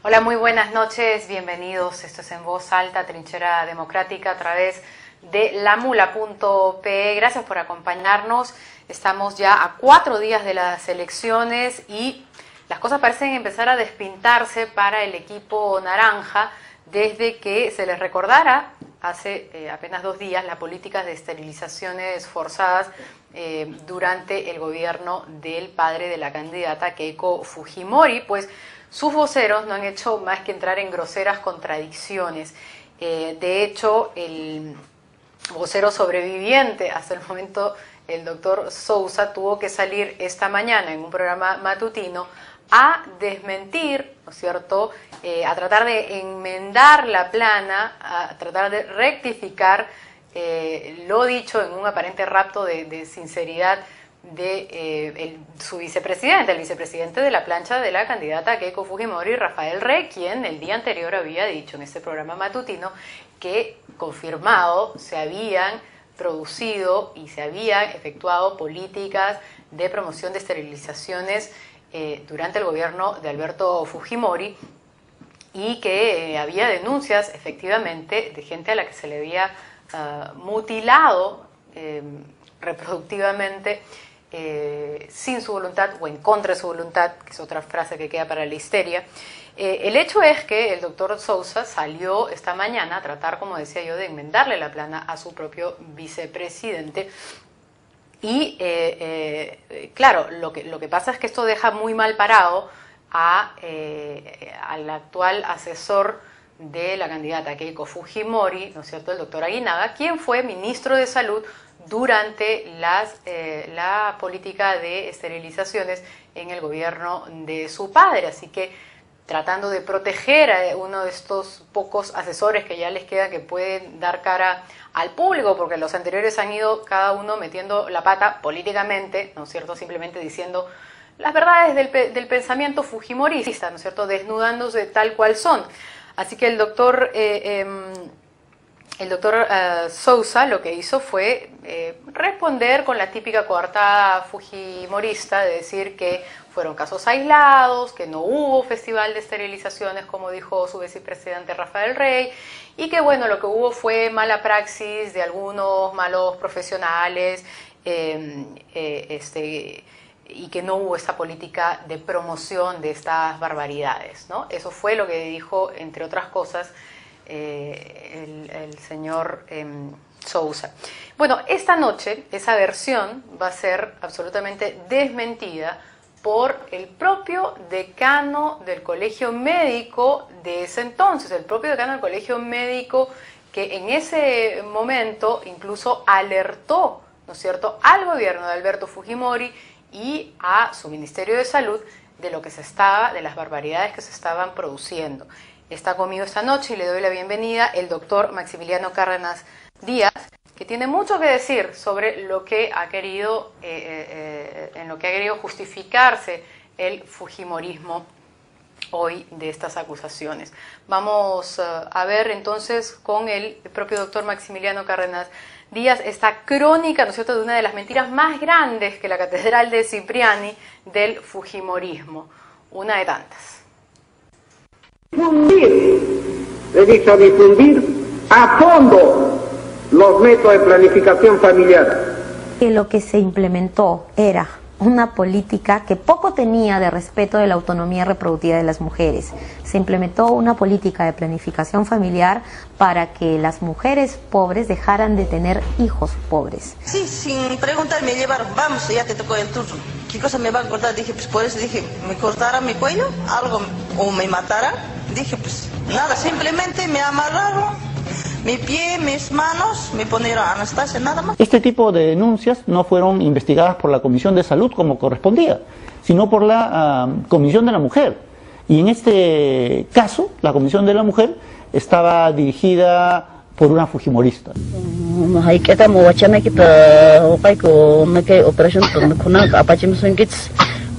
Hola, muy buenas noches, bienvenidos. Esto es En Voz Alta, Trinchera Democrática a través de lamula.pe. Gracias por acompañarnos. Estamos ya a 4 días de las elecciones y las cosas parecen empezar a despintarse para el equipo naranja desde que se les recordara hace apenas 2 días las políticas de esterilizaciones forzadas durante el gobierno del padre de la candidata Keiko Fujimori, pues sus voceros no han hecho más que entrar en groseras contradicciones. De hecho, el vocero sobreviviente hasta el momento, el doctor Sousa, tuvo que salir esta mañana en un programa matutino a desmentir, ¿no es cierto?, a tratar de enmendar la plana, a tratar de rectificar lo dicho en un aparente rapto de sinceridad de su vicepresidente, el vicepresidente de la plancha de la candidata Keiko Fujimori, Rafael Rey, quien el día anterior había dicho en este programa matutino que confirmado se habían producido y se habían efectuado políticas de promoción de esterilizaciones durante el gobierno de Alberto Fujimori y que había denuncias efectivamente de gente a la que se le había mutilado reproductivamente sin su voluntad o en contra de su voluntad, que es otra frase que queda para la histeria. El hecho es que el doctor Sousa salió esta mañana a tratar, como decía yo, de enmendarle la plana a su propio vicepresidente. Y claro, lo que pasa es que esto deja muy mal parado al actual asesor de la candidata Keiko Fujimori, ¿no es cierto?, el doctor Aguinaga, quien fue ministro de Salud durante la política de esterilizaciones en el gobierno de su padre. Así que tratando de proteger a uno de estos pocos asesores que ya les queda, que pueden dar cara al público, porque los anteriores han ido cada uno metiendo la pata políticamente, ¿no es cierto?, simplemente diciendo las verdades del pensamiento fujimorista, ¿no es cierto?, desnudándose tal cual son. Así que el doctor Sousa lo que hizo fue responder con la típica coartada fujimorista de decir que fueron casos aislados, que no hubo festival de esterilizaciones, como dijo su vicepresidente Rafael Rey, y que bueno, lo que hubo fue mala praxis de algunos malos profesionales, y que no hubo esta política de promoción de estas barbaridades, ¿no? Eso fue lo que dijo, entre otras cosas, el señor Sousa. Bueno, esta noche esa versión va a ser absolutamente desmentida por el propio decano del colegio médico de ese entonces, el propio decano del colegio médico que en ese momento incluso alertó, ¿no es cierto?, al gobierno de Alberto Fujimori y a su Ministerio de Salud de las barbaridades que se estaban produciendo. Está conmigo esta noche y le doy la bienvenida el doctor Maximiliano Cárdenas Díaz, que tiene mucho que decir sobre lo que ha querido, en lo que ha querido justificarse el fujimorismo hoy de estas acusaciones. Vamos a ver entonces con el propio doctor Maximiliano Cárdenas Díaz esta crónica, ¿no es cierto?, de una de las mentiras más grandes que la Catedral de Cipriani del fujimorismo, una de tantas. Difundir a fondo los métodos de planificación familiar. Que lo que se implementó era una política que poco tenía de respeto de la autonomía reproductiva de las mujeres. Se implementó una política de planificación familiar para que las mujeres pobres dejaran de tener hijos pobres. Sí, sin preguntar me llevaron, vamos, ya te tocó el turno. ¿Qué cosa me van a cortar? Dije, pues por eso dije, me cortaran mi cuello, algo, o me mataran. Dije, pues nada, simplemente me amarraron mi pie, mis manos, me ponieron Anastasia, nada más. Este tipo de denuncias no fueron investigadas por la Comisión de Salud como correspondía, sino por la Comisión de la Mujer. Y en este caso, la Comisión de la Mujer estaba dirigida por una fujimorista.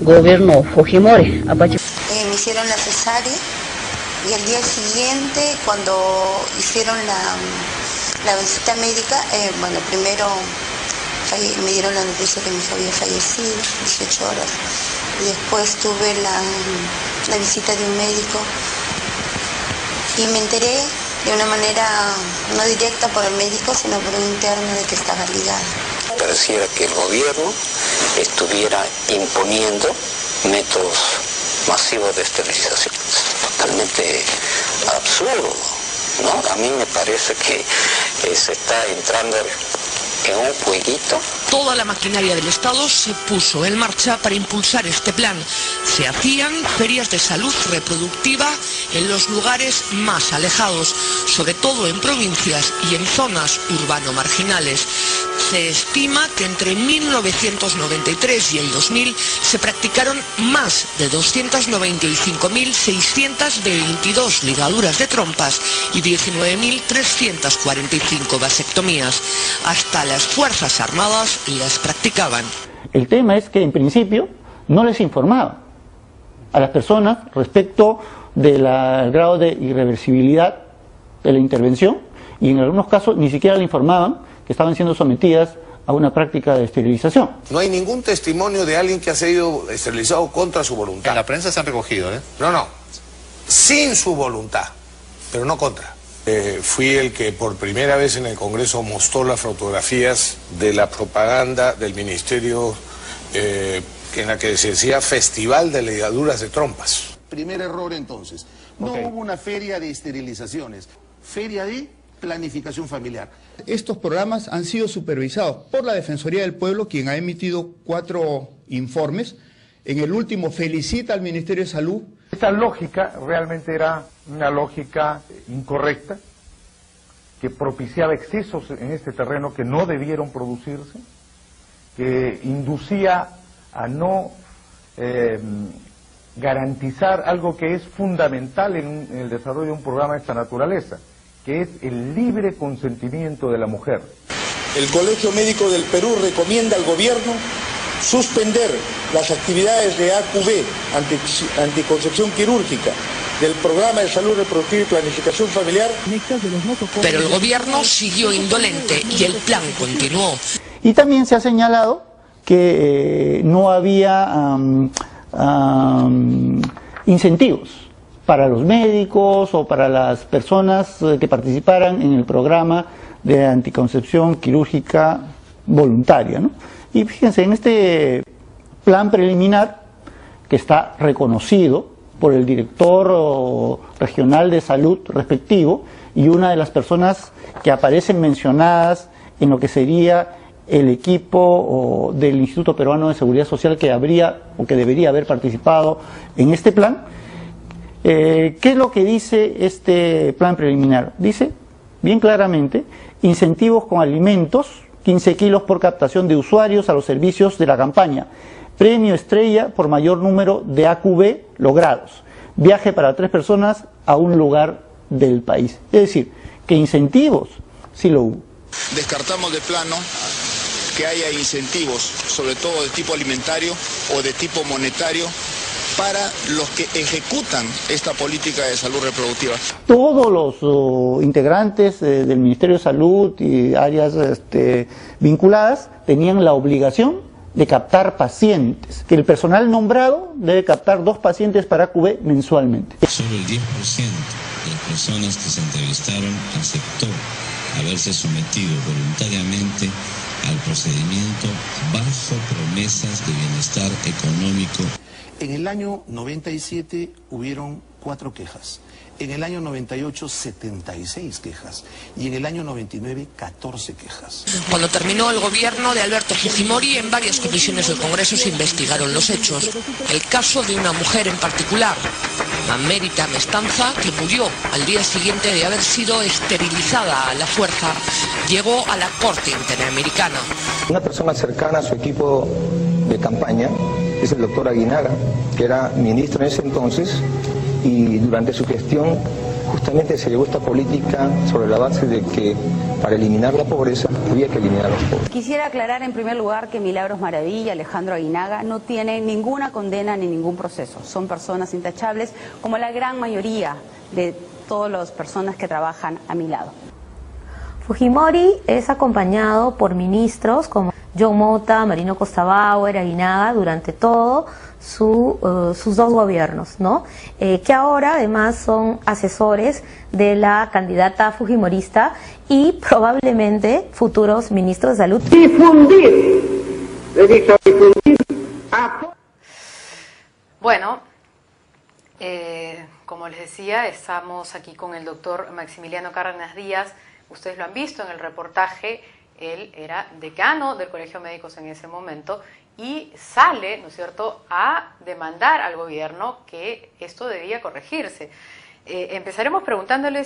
Gobierno Fujimori. Me hicieron la cesárea. Y al día siguiente, cuando hicieron la visita médica, bueno, primero me dieron la noticia que mi hijo había fallecido, 18 horas. Y después tuve la visita de un médico y me enteré de una manera no directa por el médico, sino por un interno de que estaba ligada. Pareciera que el gobierno estuviera imponiendo métodos masivos de esterilización. Totalmente absurdo, ¿no? A mí me parece que se está entrando en un jueguito. Toda la maquinaria del Estado se puso en marcha para impulsar este plan. Se hacían ferias de salud reproductiva en los lugares más alejados, sobre todo en provincias y en zonas urbano-marginales. Se estima que entre 1993 y el 2000 se practicaron más de 295.622 ligaduras de trompas y 19.345 vasectomías. Hasta las Fuerzas Armadas las practicaban. El tema es que en principio no les informaba a las personas respecto del grado de irreversibilidad de la intervención, y en algunos casos ni siquiera le informaban que estaban siendo sometidas a una práctica de esterilización. No hay ningún testimonio de alguien que ha sido esterilizado contra su voluntad. En la prensa se han recogido, ¿eh? No, sin su voluntad, pero no contra. Fui el que por primera vez en el Congreso mostró las fotografías de la propaganda del Ministerio en la que se decía Festival de Ligaduras de Trompas. Primer error entonces. No hubo una feria de esterilizaciones, feria de planificación familiar. Estos programas han sido supervisados por la Defensoría del Pueblo, quien ha emitido 4 informes. En el último felicita al Ministerio de Salud. Esta lógica realmente era una lógica incorrecta, que propiciaba excesos en este terreno que no debieron producirse, que inducía a no garantizar algo que es fundamental en el desarrollo de un programa de esta naturaleza, que es el libre consentimiento de la mujer. El Colegio Médico del Perú recomienda al gobierno suspender las actividades de AQB, anticoncepción quirúrgica, del programa de salud reproductiva y planificación familiar. Pero el gobierno siguió indolente y el plan continuó. Y también se ha señalado que no había incentivos para los médicos o para las personas que participaran en el programa de anticoncepción quirúrgica voluntaria, ¿no? Y fíjense, en este plan preliminar, que está reconocido por el director regional de salud respectivo y una de las personas que aparecen mencionadas en lo que sería el equipo del Instituto Peruano de Seguridad Social que habría o que debería haber participado en este plan. ¿Qué es lo que dice este plan preliminar? Dice bien claramente: incentivos con alimentos, 15 kilos por captación de usuarios a los servicios de la campaña, premio estrella por mayor número de AQB logrados, viaje para 3 personas a un lugar del país. Es decir, que incentivos sí lo hubo. Descartamos de plano que haya incentivos, sobre todo de tipo alimentario o de tipo monetario, para los que ejecutan esta política de salud reproductiva. Todos los integrantes del Ministerio de Salud y áreas vinculadas tenían la obligación de captar pacientes, que el personal nombrado debe captar 2 pacientes para AQB mensualmente. Solo el 10% de las personas que se entrevistaron aceptó haberse sometido voluntariamente al procedimiento bajo promesas de bienestar económico. En el año 97 hubieron 4 quejas, en el año 98 76 quejas y en el año 99 14 quejas. Cuando terminó el gobierno de Alberto Fujimori, en varias comisiones del Congreso se investigaron los hechos. El caso de una mujer en particular, Amérita Mestanza, que murió al día siguiente de haber sido esterilizada a la fuerza, llegó a la Corte Interamericana. Una persona cercana a su equipo de campaña es el doctor Aguinaga, que era ministro en ese entonces, y durante su gestión justamente se llevó esta política sobre la base de que para eliminar la pobreza había que eliminar a los pobres. Quisiera aclarar en primer lugar que Milagros Maravilla, Alejandro Aguinaga, no tienen ninguna condena ni ningún proceso. Son personas intachables, como la gran mayoría de todas las personas que trabajan a mi lado. Fujimori es acompañado por ministros como John Mota, Marino Costabauer, Aguinaga, durante todo sus dos gobiernos, ¿no? Que ahora además son asesores de la candidata fujimorista y probablemente futuros ministros de salud. Difundir, he dicho difundir. Bueno, como les decía, estamos aquí con el doctor Maximiliano Cárdenas Díaz. Ustedes lo han visto en el reportaje, él era decano del Colegio de Médicos en ese momento y sale, ¿no es cierto?, a demandar al gobierno que esto debía corregirse. Empezaremos preguntándole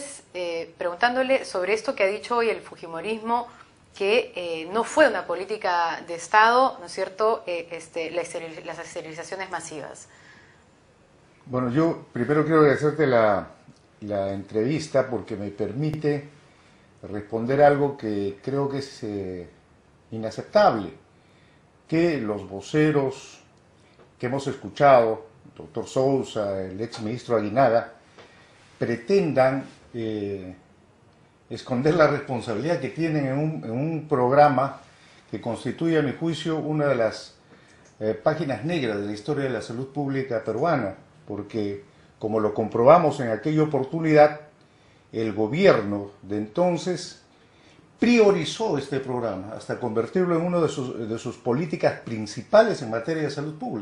sobre esto que ha dicho hoy el fujimorismo, que no fue una política de Estado, ¿no es cierto?, las esterilizaciones masivas. Bueno, yo primero quiero agradecerte la entrevista porque me permite responder algo que creo que es inaceptable, que los voceros que hemos escuchado, el doctor Sousa, el ex ministro Aguinaga, pretendan esconder la responsabilidad que tienen en un programa que constituye, a mi juicio, una de las páginas negras de la historia de la salud pública peruana, porque, como lo comprobamos en aquella oportunidad, el gobierno de entonces priorizó este programa hasta convertirlo en una de sus políticas principales en materia de salud pública.